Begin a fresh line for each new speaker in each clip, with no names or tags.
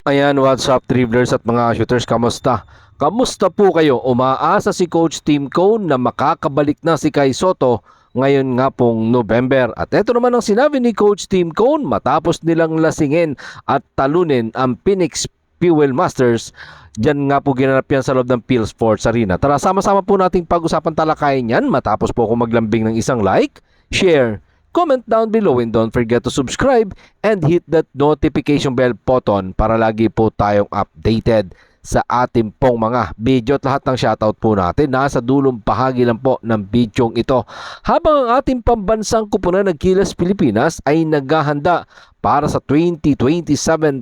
Ayan, what's up dribblers at mga shooters, kamusta? Kamusta po kayo? Umaasa si Coach Tim Cone na makakabalik na si Kai Sotto ngayon nga pong November. At ito naman ang sinabi ni Coach Tim Cone matapos nilang lasingin at talunin ang Phoenix Fuel Masters. Diyan nga po ginanap yan sa loob ng Phil Sports Arena. Tara, sama-sama po nating pag-usapan talakayin yan matapos po ako maglambing ng isang like, share, comment down below, and don't forget to subscribe and hit that notification bell button para lagi po tayong updated sa ating pong mga video at lahat ng shoutout po natin nasa dulong bahagi lang po ng bidyong ito. Habang ang ating pambansang kupunan ng Gilas Pilipinas ay naghahanda para sa 2027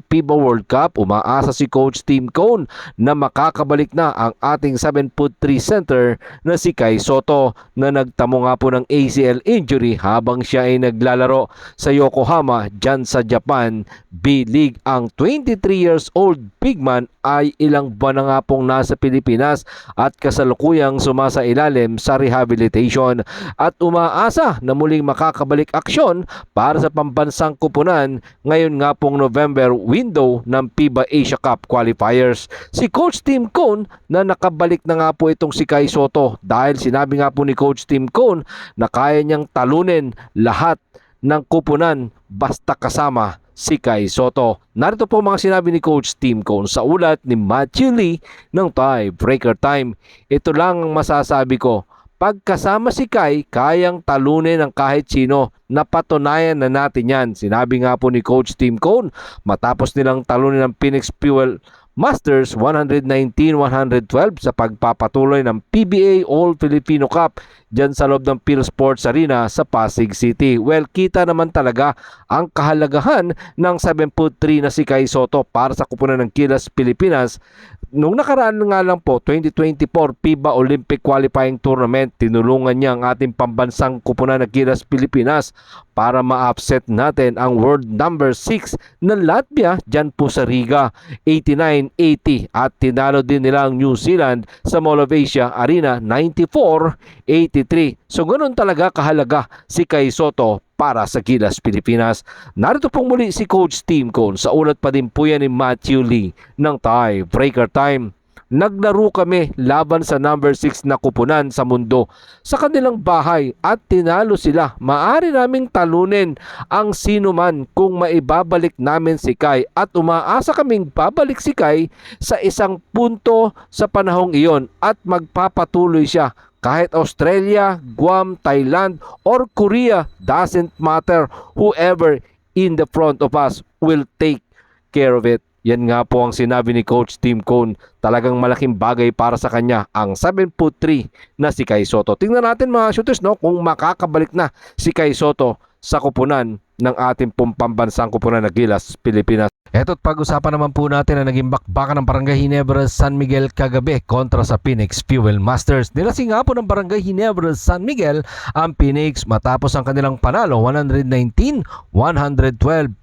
FIBA World Cup, umaasa si Coach Tim Cone na makakabalik na ang ating 7'3" center na si Kai Sotto na nagtamo nga po ng ACL injury habang siya ay naglalaro sa Yokohama dyan sa Japan B-League. Ang 23 years old big man ay ilang buwan na nga pong nasa Pilipinas at kasalukuyang sumasailalim sa rehabilitation at umaasa na muling makakabalik aksyon para sa pambansang kupunan ngayon nga pong November window ng FIBA Asia Cup qualifiers. Si Coach Tim Cone na nakabalik na nga po itong si Kai Sotto dahil sinabi nga po ni Coach Tim Cone na kaya niyang talunin lahat ng kupunan basta kasama si Kai Sotto. Narito po mga sinabi ni Coach Tim Cone sa ulat ni Matthew Lee ng Tie Breaker Time. Ito lang ang masasabi ko. Pagkasama si Kai, kayang talunin ng kahit sino. Napatunayan na natin yan. Sinabi nga po ni Coach Tim Cone matapos nilang talunin ng Phoenix Fuel Masters 119-112 sa pagpapatuloy ng PBA All-Filipino Cup dyan sa loob ng Phil Sports Arena sa Pasig City. Well, kita naman talaga ang kahalagahan ng 7'3" na si Kai Sotto para sa kupunan ng Gilas Pilipinas. Nung nakaraan nga lang po, 2024 FIBA Olympic Qualifying Tournament, tinulungan niya ang ating pambansang kupunan ng Gilas Pilipinas para ma-upset natin ang world number 6 ng Latvia dyan po sa Riga, 89-80, at tinalo din nila ang New Zealand sa Mall of Asia Arena, 94-83. So ganoon talaga kahalaga si Kai Sotto para sa Gilas Pilipinas. Narito pong muli si Coach Tim Cone sa ulat pa din po yan ni Matthew Lee ng Tie Breaker Time. Naglaro kami laban sa number 6 na kupunan sa mundo sa kanilang bahay at tinalo sila. Maaari naming talunin ang sino man kung maibabalik namin si Kai at umaasa kaming babalik si Kai sa isang punto sa panahong iyon at magpapatuloy siya. Kahit Australia, Guam, Thailand, or Korea, doesn't matter. Whoever in the front of us will take care of it. Yan nga po ang sinabi ni Coach Tim Cone. Talagang malaking bagay para sa kanya ang 7'3" na si Kai Sotto. Tingnan natin mga shooters, no, kung makakabalik na si Kai Sotto sa kupunan ng ating pambansang kupunan ng Gilas Pilipinas. Eto't pag-usapan naman po natin na naging bakbakan ng Barangay Ginebra San Miguel kagabi kontra sa Phoenix Fuel Masters. Nilasing nga po ng Barangay Ginebra San Miguel ang Phoenix matapos ang kanilang panalo 119-112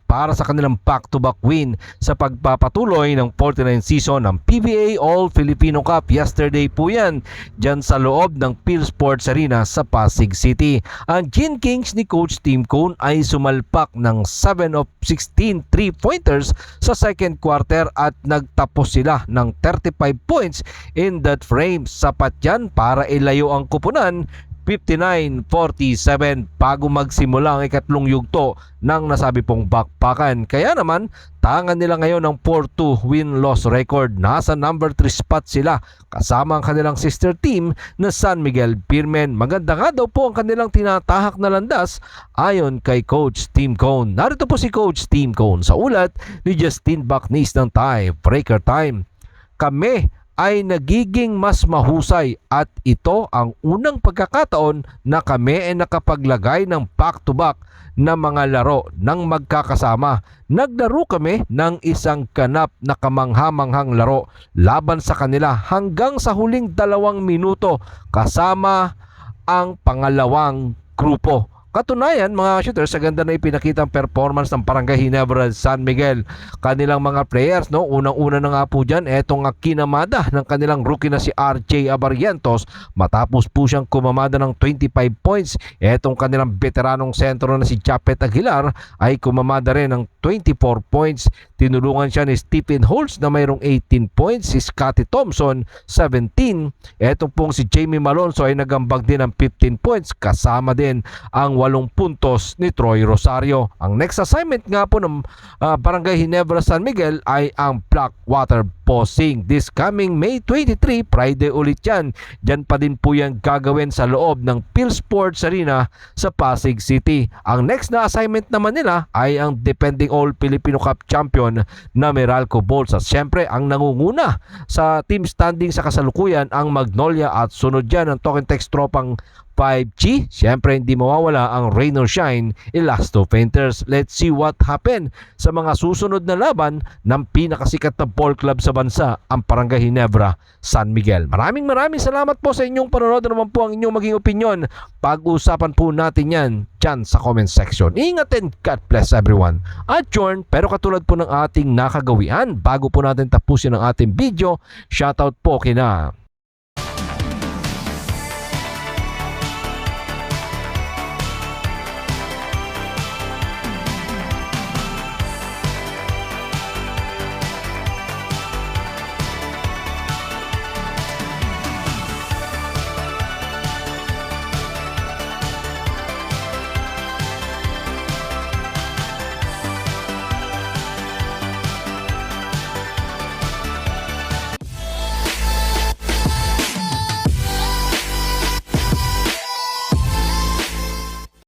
para sa kanilang back-to-back win sa pagpapatuloy ng 49th season ng PBA All-Filipino Cup. Yesterday po yan dyan sa loob ng Phil Sports Arena sa Pasig City. Ang Gin Kings ni Coach Tim Cone ay sumalpak ng 7 of 16 3-pointers sa second quarter at nagtapos sila ng 35 points in that frame. Sapat yan para ilayo ang kupunan 59-47 bago magsimula ang ikatlong yugto ng nasabi pong bakbakan. Kaya naman, tangan nila ngayon ng 4-2 win-loss record. Nasa number 3 spot sila kasama ang kanilang sister team na San Miguel Beermen. Maganda nga daw po ang kanilang tinatahak na landas ayon kay Coach Tim Cone. Narito po si Coach Tim Cone sa ulat ni Justin Bacnis ng Tie Breaker Time. Kami ay nagiging mas mahusay at ito ang unang pagkakataon na kami ay nakapaglagay ng back-to-back na mga laro ng magkakasama. Naglaro kami ng isang ganap na kamangha-manghang laro laban sa kanila hanggang sa huling 2 minuto kasama ang pangalawang grupo. Katunayan mga shooters, sa ganda na ipinakitang performance ng Barangay Ginebra San Miguel. Kanilang mga players, no, unang-una na nga po dyan, etong kinamada ng kanilang rookie na si RJ Abarrientos matapos po siyang kumamada ng 25 points. Etong kanilang veteranong sentro na si Japet Aguilar ay kumamada rin ng 24 points. Tinulungan siya ni Stephen Holtz na mayroong 18 points, si Scotty Thompson 17. Etong pong si Jamie Malonzo ay nagambag din ng 15 points, kasama din ang 8 puntos ni Troy Rosario. Ang next assignment nga po ng Barangay Ginebra San Miguel ay ang Blackwater Bossing. This coming May 23, Friday ulit yan. Diyan pa din po yan gagawin sa loob ng Phil Sports Arena sa Pasig City. Ang next na assignment naman nila ay ang defending All Filipino Cup champion na Meralco Bulls. At syempre ang nangunguna sa team standing sa kasalukuyan ang Magnolia, at sunod dyan ang Token Text tropang 5G. Siyempre hindi mawawala ang Rain or Shine Elasto Painters. Let's see what happen sa mga susunod na laban ng pinakasikat na ball club sa bansa, ang Barangay Ginebra San Miguel. Maraming salamat po sa inyong panonood. Naman po ang inyong maging opinion. Pag-usapan po natin yan dyan sa comment section. Ingat and God bless everyone. At yun, pero katulad po ng ating nakagawian, bago po natin tapusin ang ating video, shoutout po kina